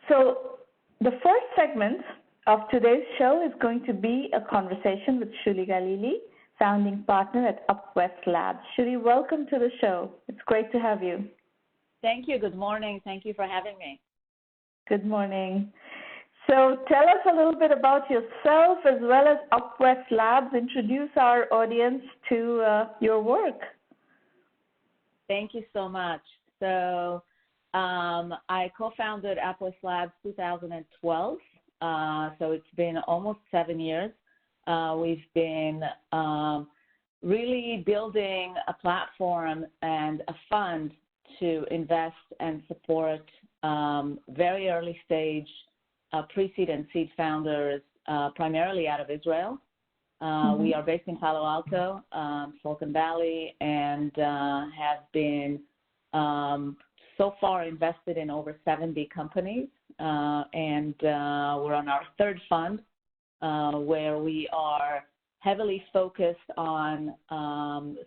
So the first segment of today's show is going to be a conversation with Shuly Galili, founding partner at UpWest Labs. Shuly, welcome to the show. It's great to have you. Thank you. Good morning. Thank you for having me. Good morning. So tell us a little bit about yourself as well as UpWest Labs. Introduce our audience to your work. Thank you so much. So I co-founded UpWest Labs 2012. So it's been almost 7 years. We've been really building a platform and a fund to invest and support very early stage pre-seed and seed founders, primarily out of Israel. We are based in Palo Alto, Silicon Valley, and have been so far invested in over 70 companies. And we're on our third fund, where we are heavily focused on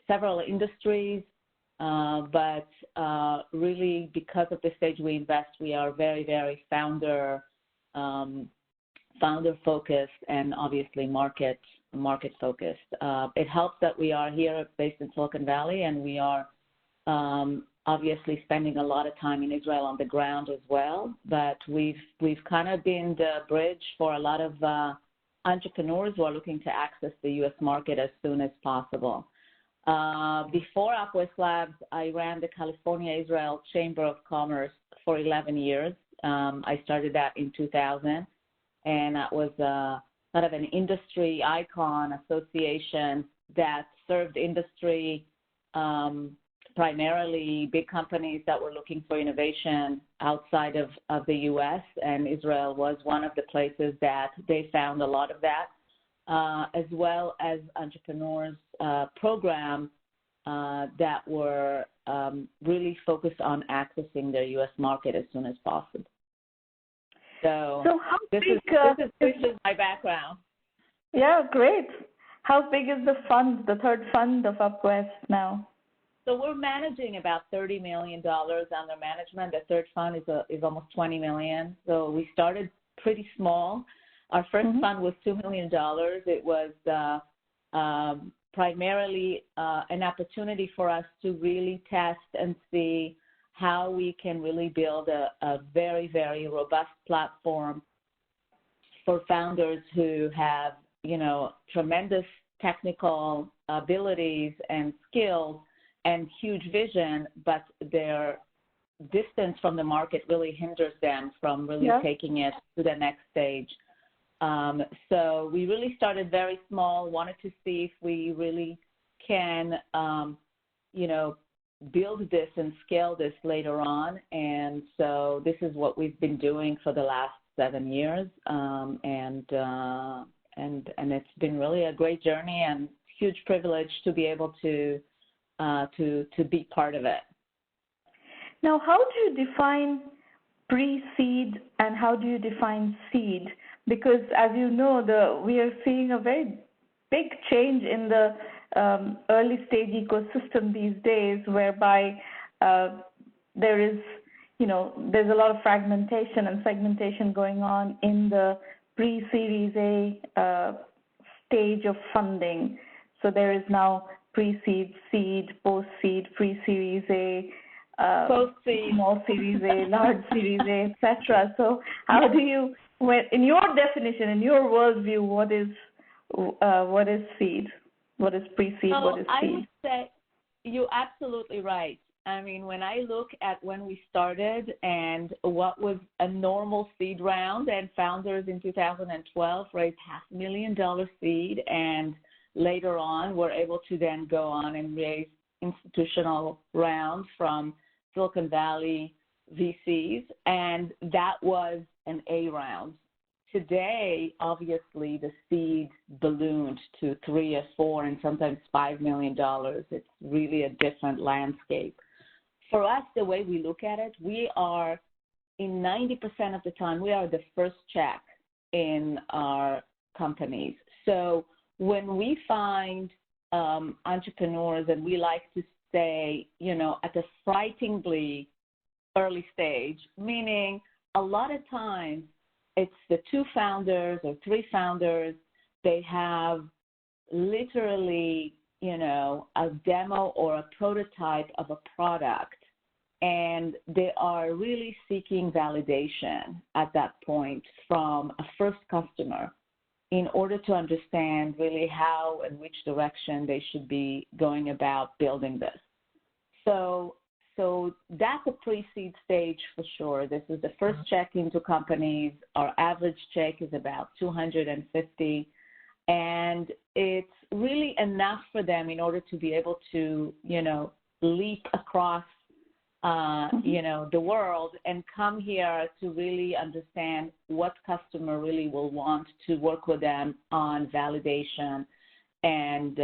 several industries, but really because of the stage we invest, we are very, very founder focused and obviously market focused. It helps that we are here based in Silicon Valley, and we are obviously spending a lot of time in Israel on the ground as well. But we've kind of been the bridge for a lot of entrepreneurs who are looking to access the U.S. market as soon as possible. Before UpWest Labs, I ran the California-Israel Chamber of Commerce for 11 years. I started that in 2000, and that was kind of an industry icon association that served industry, primarily big companies that were looking for innovation outside of the U.S., and Israel was one of the places that they found a lot of that, as well as entrepreneurs programs that were really focused on accessing their U.S. market as soon as possible. So how this big is my background. Yeah, great. How big is the fund, the third fund of UpWest now? So we're managing about $30 million under management. The third fund is almost $20 million. So we started pretty small. Our first fund was $2 million. It was primarily an opportunity for us to really test and see how we can really build a very, very robust platform for founders who have, tremendous technical abilities and skills and huge vision, but their distance from the market really hinders them from really taking it to the next stage. So we really started very small, wanted to see if we really can, build this and scale this later on. And so this is what we've been doing for the last 7 years. And it's been really a great journey and huge privilege to be able to be part of it. Now, how do you define pre-seed and how do you define seed? Because as you know, we are seeing a very big change in the early stage ecosystem these days, whereby there is, there's a lot of fragmentation and segmentation going on in the pre-Series A stage of funding. So there is now pre-seed, seed, post-seed, pre-Series A, post-seed, small Series A, large Series A, etc. So how do you, in your definition, in your worldview, what is seed? What is pre-seed? What is seed? I would say you're absolutely right. I mean, when I look at when we started and what was a normal seed round, and founders in 2012 raised $500,000 seed, and later on were able to then go on and raise institutional rounds from Silicon Valley VCs, and that was an A round. Today, obviously, the seed ballooned to $3 or $4 and sometimes $5 million. It's really a different landscape. For us, the way we look at it, we are, in 90% of the time, we are the first check in our companies. So when we find entrepreneurs, and we like to say, at a frighteningly early stage, meaning a lot of times it's the two founders or three founders. They have literally, a demo or a prototype of a product, and they are really seeking validation at that point from a first customer in order to understand really how and which direction they should be going about building this. So that's a pre-seed stage for sure. This is the first check into companies. Our average check is about $250, and it's really enough for them in order to be able to, leap across, the world and come here to really understand what customer really will want to work with them on validation and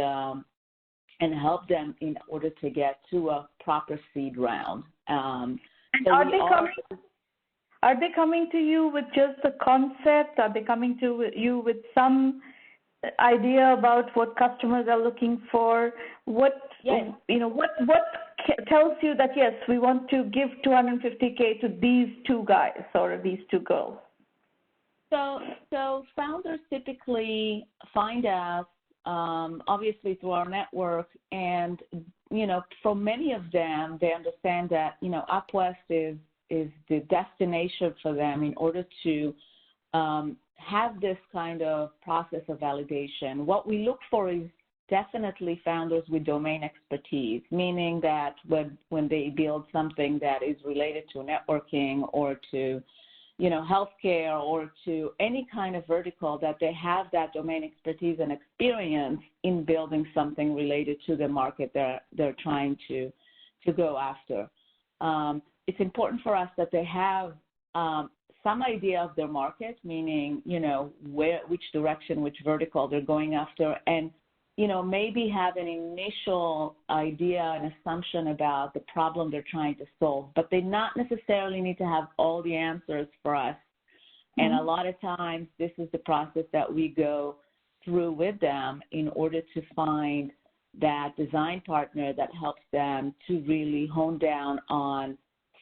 help them in order to get to a proper seed round. And are they coming to you with just the concept? Are they coming to you with some idea about what customers are looking for? What tells you that yes, we want to give $250K to these two guys or these two girls? So founders typically find us, obviously through our network, and for many of them, they understand that UpWest is the destination for them in order to have this kind of process of validation. What we look for is definitely founders with domain expertise, meaning that when they build something that is related to networking or to healthcare or to any kind of vertical, that they have that domain expertise and experience in building something related to the market they're trying to go after. It's important for us that they have some idea of their market, meaning, which direction, which vertical they're going after, and, maybe have an initial idea and assumption about the problem they're trying to solve, but they not necessarily need to have all the answers for us. And a lot of times this is the process that we go through with them in order to find that design partner that helps them to really hone down on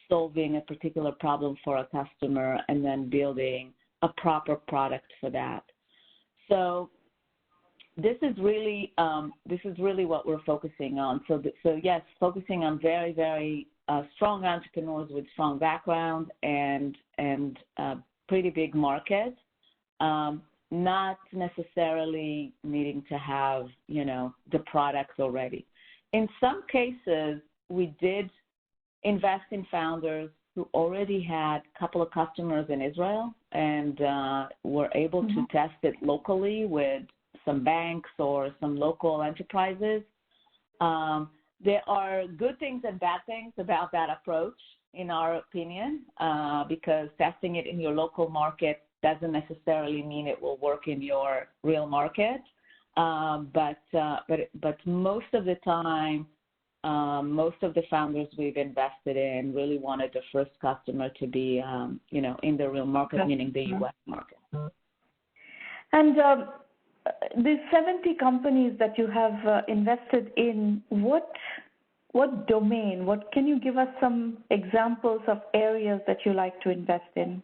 solving a particular problem for a customer and then building a proper product for that. So this is really what we're focusing on. So yes, focusing on very, very strong entrepreneurs with strong background and pretty big market, not necessarily needing to have the products already. In some cases, we did invest in founders who already had a couple of customers in Israel and were able to test it locally with some banks or some local enterprises. There are good things and bad things about that approach, in our opinion, because testing it in your local market doesn't necessarily mean it will work in your real market. But most of the time, most of the founders we've invested in really wanted the first customer to be, in the real market, meaning the U.S. market. And the 70 companies that you have invested in, what domain? Can you give us some examples of areas that you like to invest in?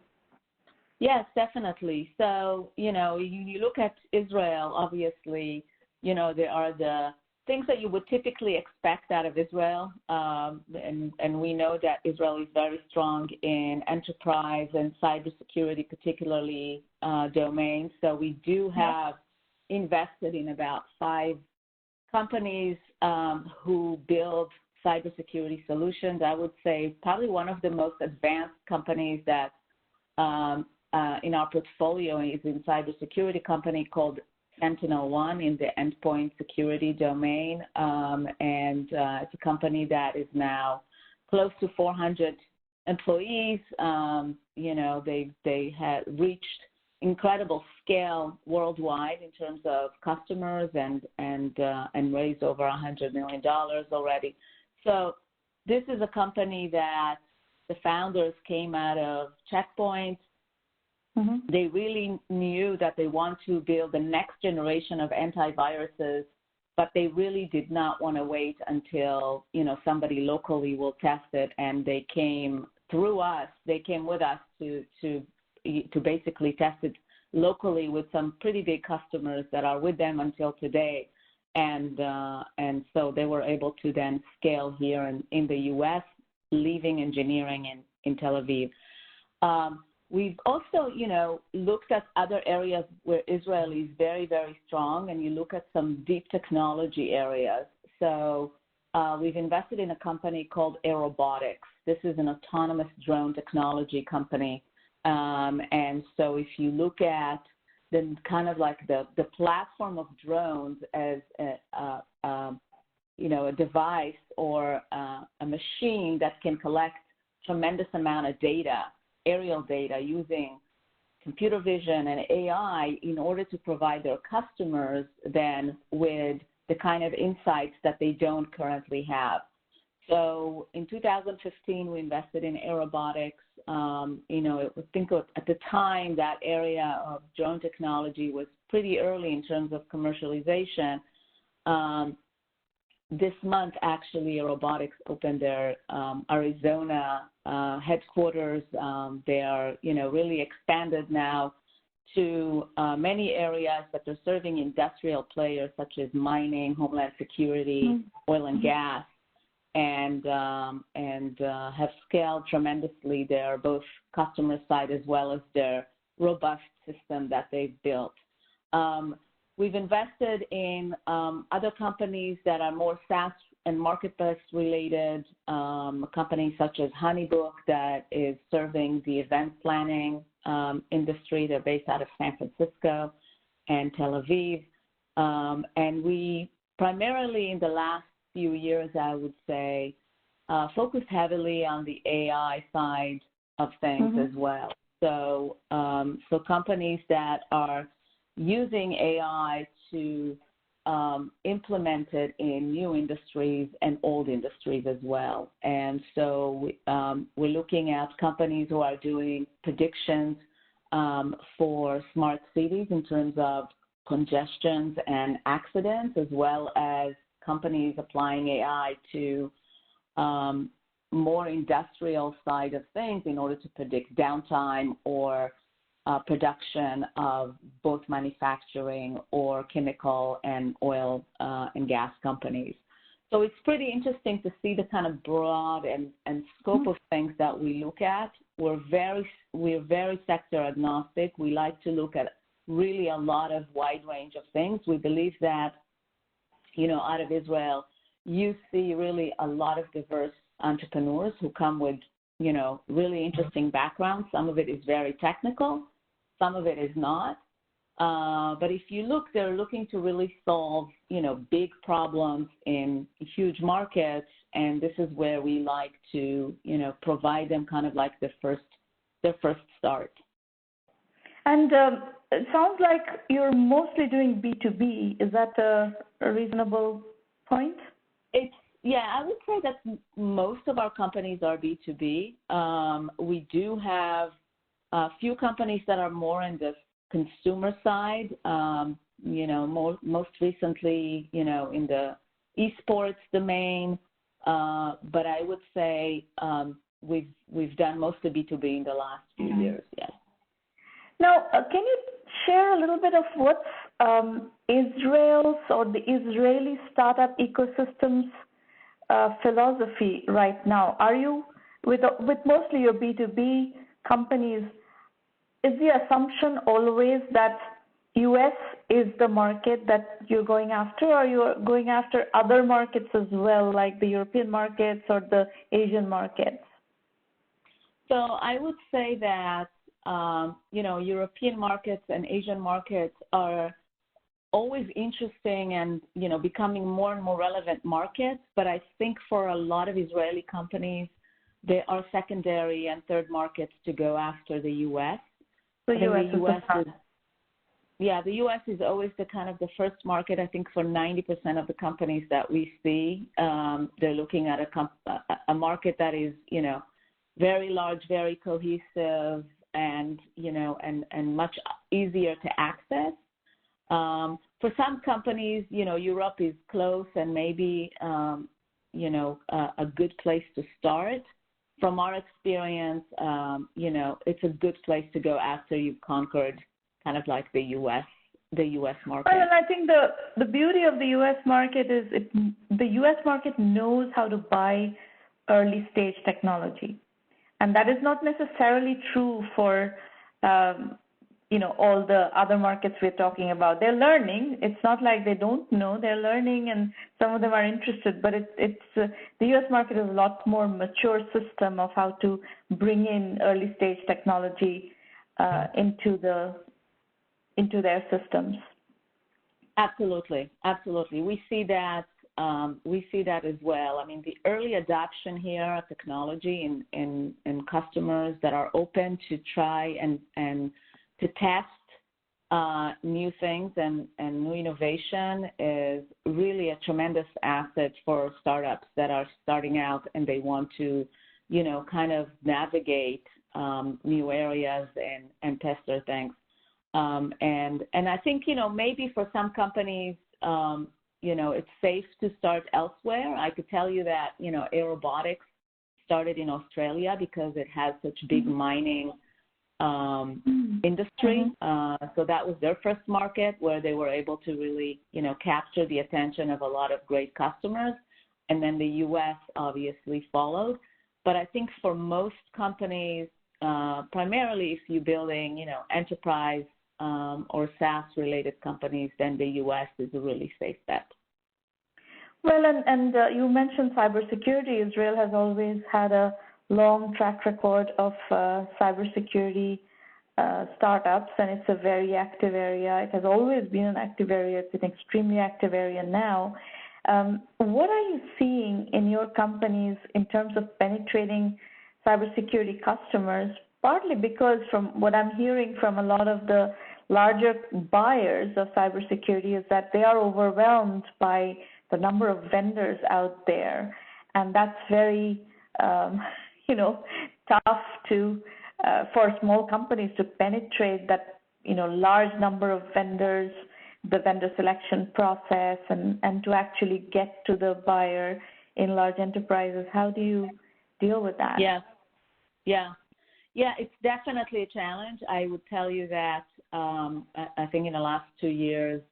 Yes, definitely. So, you look at Israel, obviously, there are the things that you would typically expect out of Israel, and we know that Israel is very strong in enterprise and cybersecurity, particularly domains. So we do have invested in about 5 companies who build cybersecurity solutions. I would say probably one of the most advanced companies that in our portfolio is in cybersecurity company called SentinelOne in the endpoint security domain, and it's a company that is now close to 400 employees. They had reached incredible scale worldwide in terms of customers and raised over $100 million already. So this is a company that the founders came out of Checkpoint. They really knew that they want to build the next generation of antiviruses, but they really did not want to wait until, somebody locally will test it, and they came through us, they came with us to basically test it locally with some pretty big customers that are with them until today. And so they were able to then scale here in the U.S., leaving engineering in Tel Aviv. We've also, looked at other areas where Israel is very, very strong, and you look at some deep technology areas. So we've invested in a company called Aerobotics. This is an autonomous drone technology company. And so if you look at the kind of like the platform of drones as a device or a machine that can collect tremendous amount of data, aerial data, using computer vision and AI in order to provide their customers then with the kind of insights that they don't currently have. So in 2015, we invested in Aerobotics. I think at the time that area of drone technology was pretty early in terms of commercialization. This month, actually, Aerobotics opened their Arizona headquarters. They are, really expanded now to many areas that they're serving industrial players such as mining, homeland security, oil and gas, and have scaled tremendously their both customer side as well as their robust system that they've built. We've invested in other companies that are more SaaS and marketplace related, companies such as Honeybook that is serving the event planning industry. They're based out of San Francisco and Tel Aviv. And we primarily in the last few years, I would say, focused heavily on the AI side of things as well. So, companies that are using AI to implement it in new industries and old industries as well. And so we're looking at companies who are doing predictions for smart cities in terms of congestions and accidents, as well as companies applying AI to more industrial side of things in order to predict downtime or production of both manufacturing or chemical and oil and gas companies. So it's pretty interesting to see the kind of broad and scope of things that we look at. We're very sector agnostic. We like to look at really a lot of wide range of things. We believe that, out of Israel, you see really a lot of diverse entrepreneurs who come with, really interesting backgrounds. Some of it is very technical. Some of it is not. But if you look, they're looking to really solve, big problems in huge markets. And this is where we like to, provide them kind of like their first start. And it sounds like you're mostly doing B2B. Is that a reasonable point? I would say that most of our companies are B2B. We do have a few companies that are more in the consumer side, most recently, in the esports domain. But I would say we've done mostly B2B in the last few years, yes. Now, can you share a little bit of what's Israel's or the Israeli startup ecosystem's philosophy right now? Are you, with mostly your B2B companies, is the assumption always that U.S. is the market that you're going after, or you're going after other markets as well, like the European markets or the Asian markets? So I would say that, European markets and Asian markets are always interesting and, becoming more and more relevant markets. But I think for a lot of Israeli companies, they are secondary and third markets to go after the U.S. The U.S. is always the kind of the first market. I think for 90% of the companies that we see, they're looking at a market that is, very large, very cohesive, and and much easier to access. For some companies, Europe is close and maybe a good place to start. from our experience, it's a good place to go after you've conquered kind of like the U.S. market. Well, and I think the beauty of the U.S. market is the U.S. market knows how to buy early stage technology, and that is not necessarily true for all the other markets we're talking about. They're learning. It's not like they don't know. They're learning, and some of them are interested. But the U.S. market is a lot more mature system of how to bring in early stage technology into their systems. Absolutely. We see that. As well. I mean, the early adoption here of technology in customers that are open to try and to test new things and new innovation is really a tremendous asset for startups that are starting out and they want to, kind of navigate new areas and test their things. And I think, maybe for some companies, it's safe to start elsewhere. I could tell you that, aerobotics started in Australia because it has such big mining industry. So that was their first market where they were able to really, capture the attention of a lot of great customers. And then the U.S. obviously followed. But I think for most companies, primarily if you're building, enterprise or SaaS-related companies, then the U.S. is a really safe bet. Well, and you mentioned cybersecurity. Israel has always had a long track record of cybersecurity startups, and it's a very active area. It has always been an active area. It's an extremely active area now. What are you seeing in your companies in terms of penetrating cybersecurity customers? Partly because from what I'm hearing from a lot of the larger buyers of cybersecurity is that they are overwhelmed by the number of vendors out there, and that's very, tough for small companies to penetrate that, large number of vendors, the vendor selection process, and to actually get to the buyer in large enterprises. How do you deal with that? Yeah, it's definitely a challenge. I would tell you that I think in the last 2 years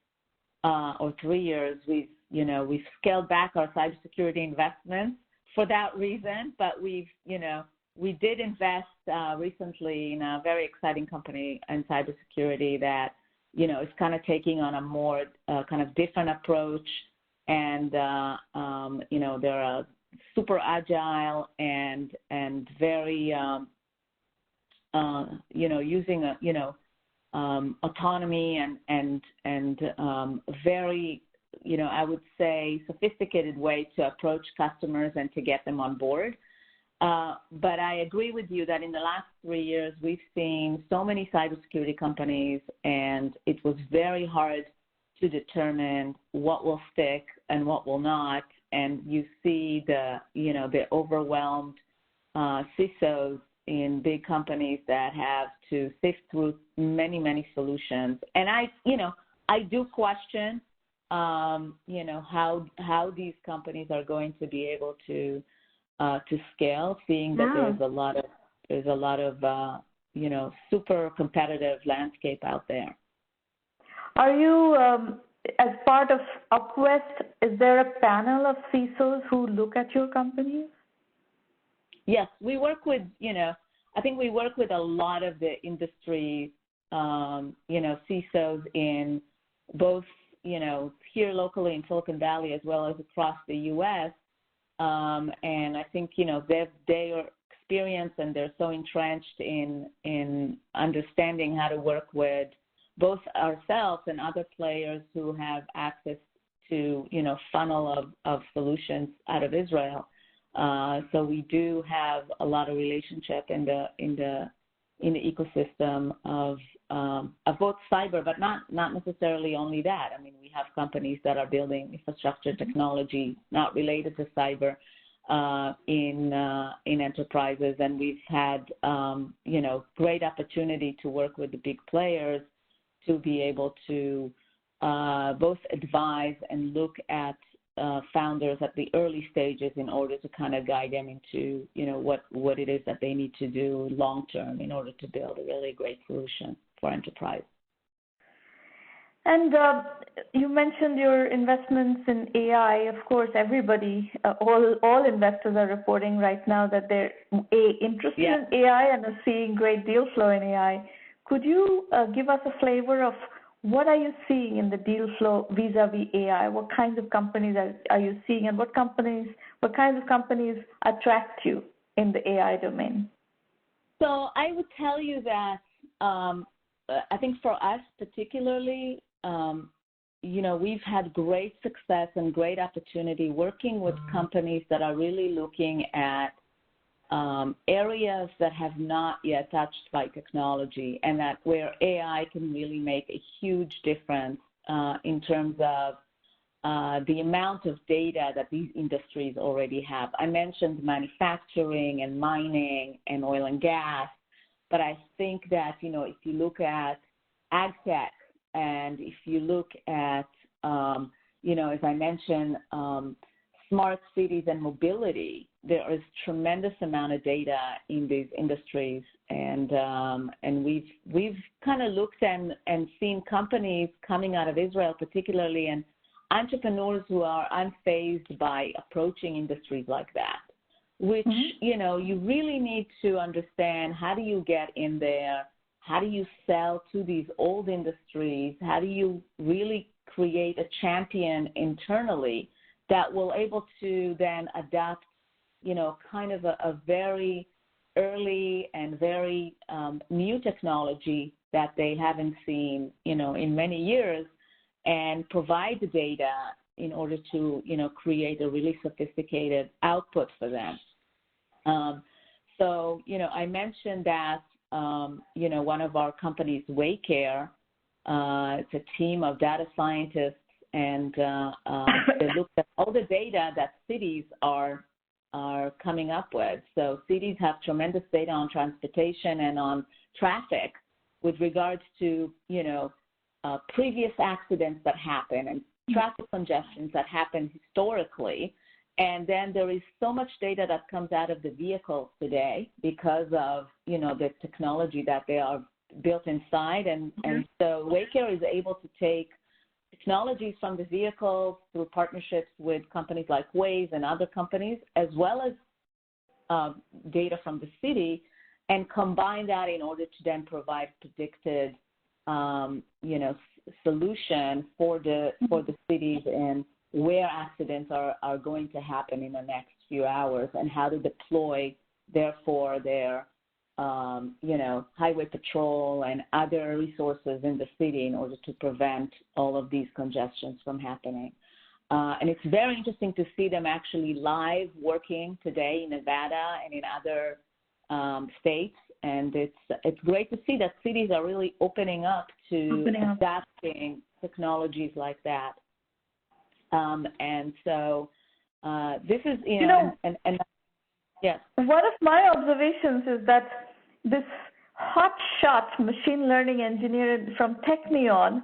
or 3 years, we've scaled back our cybersecurity investments for that reason. But we did invest recently in a very exciting company in cybersecurity that is kind of taking on a more kind of different approach, and they're super agile and very using autonomy and very I would say sophisticated way to approach customers and to get them on board. But I agree with you that in the last 3 years we've seen so many cybersecurity companies, and it was very hard to determine what will stick and what will not. And you see the overwhelmed CISOs in big companies that have to sift through many solutions. And I do question, how these companies are going to be able to scale, seeing that there's a lot of super competitive landscape out there. Are you, as part of UpWest, is there a panel of CISOs who look at your companies? Yes, we work with, I think we work with a lot of the industry, CISOs in both, here locally in Silicon Valley as well as across the U.S. And I think, they are experienced and they're so entrenched in understanding how to work with both ourselves and other players who have access to, funnel of solutions out of Israel. So we do have a lot of relationship in the ecosystem of both cyber, but not necessarily only that. I mean, we have companies that are building infrastructure technology not related to cyber in enterprises, and we've had great opportunity to work with the big players to be able to both advise and look at founders at the early stages in order to kind of guide them into, what it is that they need to do long term in order to build a really great solution for enterprise. And you mentioned your investments in AI. Of course, everybody, all investors are reporting right now that they're interested in AI and are seeing great deal flow in AI. Could you give us a flavor of what are you seeing in the deal flow vis-a-vis AI? What kinds of companies are you seeing, and what kinds of companies attract you in the AI domain? So I would tell you that I think for us particularly, we've had great success and great opportunity working with companies that are really looking at areas that have not yet touched by technology, and that where AI can really make a huge difference in terms of the amount of data that these industries already have. I mentioned manufacturing and mining and oil and gas, but I think that, if you look at ag tech, and if you look at, as I mentioned, smart cities and mobility, there is tremendous amount of data in these industries, and we've kind of looked and seen companies coming out of Israel, particularly, and entrepreneurs who are unfazed by approaching industries like that, which you really need to understand. How do you get in there? How do you sell to these old industries? How do you really create a champion internally that will able to then adopt, kind of a very early and very new technology that they haven't seen, in many years, and provide the data in order to, create a really sophisticated output for them. So, I mentioned that, one of our companies, Waycare, it's a team of data scientists, and they looked at all the data that cities are coming up with. So cities have tremendous data on transportation and on traffic with regards to, previous accidents that happen and traffic congestions that happen historically. And then there is so much data that comes out of the vehicles today because of, the technology that they are built inside. And so Waycare is able to take technologies from the vehicles through partnerships with companies like Waze and other companies, as well as data from the city, and combine that in order to then provide predicted, solution for the cities and where accidents are going to happen in the next few hours, and how to deploy, therefore, their highway patrol and other resources in the city in order to prevent all of these congestions from happening. And it's very interesting to see them actually live working today in Nevada and in other states. And it's great to see that cities are really opening up to adapting technologies like that. And so this is, yes. One of my observations is that this hotshot machine learning engineer from Technion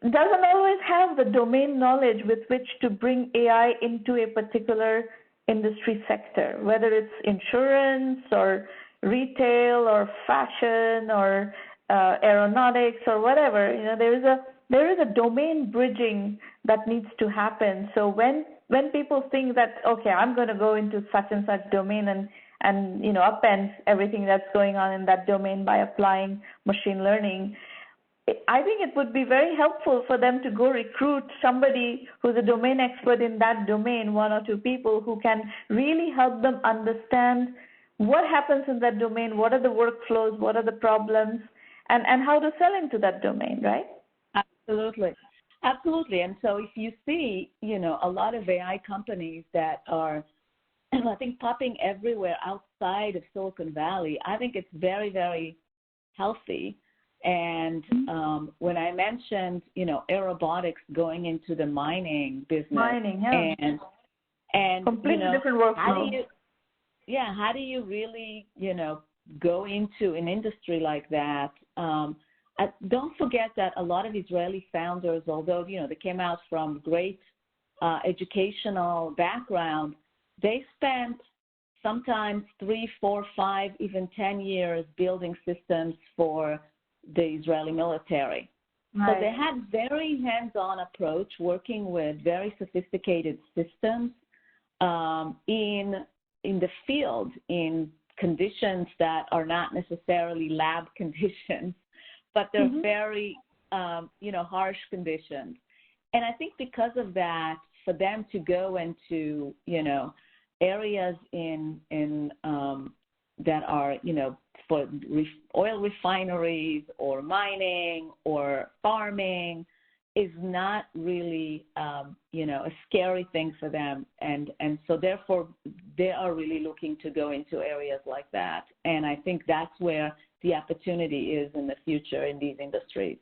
doesn't always have the domain knowledge with which to bring AI into a particular industry sector, whether it's insurance or retail or fashion or aeronautics or whatever. There is a domain bridging that needs to happen. So when people think that, okay, I'm going to go into such and such domain and upend everything that's going on in that domain by applying machine learning, I think it would be very helpful for them to go recruit somebody who's a domain expert in that domain, one or two people who can really help them understand what happens in that domain, what are the workflows, what are the problems, and how to sell into that domain, right? Absolutely. Absolutely. And so if you see, a lot of AI companies that are, I think, popping everywhere outside of Silicon Valley, I think it's very, very healthy. And when I mentioned, aerobotics going into the mining business, and completely different workflow. How do you really, go into an industry like that? Don't forget that a lot of Israeli founders, although, they came out from great educational background, they spent sometimes 3, 4, 5, even 10 years building systems for the Israeli military. Right. So they had very hands-on approach, working with very sophisticated systems in the field, in conditions that are not necessarily lab conditions, but they're very, harsh conditions. And I think because of that, for them to go into, areas that are, for oil refineries or mining or farming is not really, a scary thing for them. And so therefore, they are really looking to go into areas like that. And I think that's where the opportunity is in the future in these industries.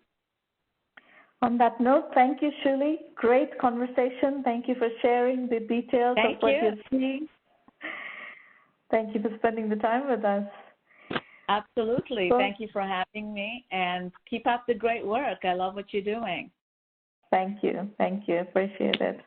On that note, thank you, Shuly. Great conversation. Thank you for sharing the details of what you're seeing. Thank you for spending the time with us. Absolutely. Thank you for having me, and keep up the great work. I love what you're doing. Thank you. Thank you. Appreciate it.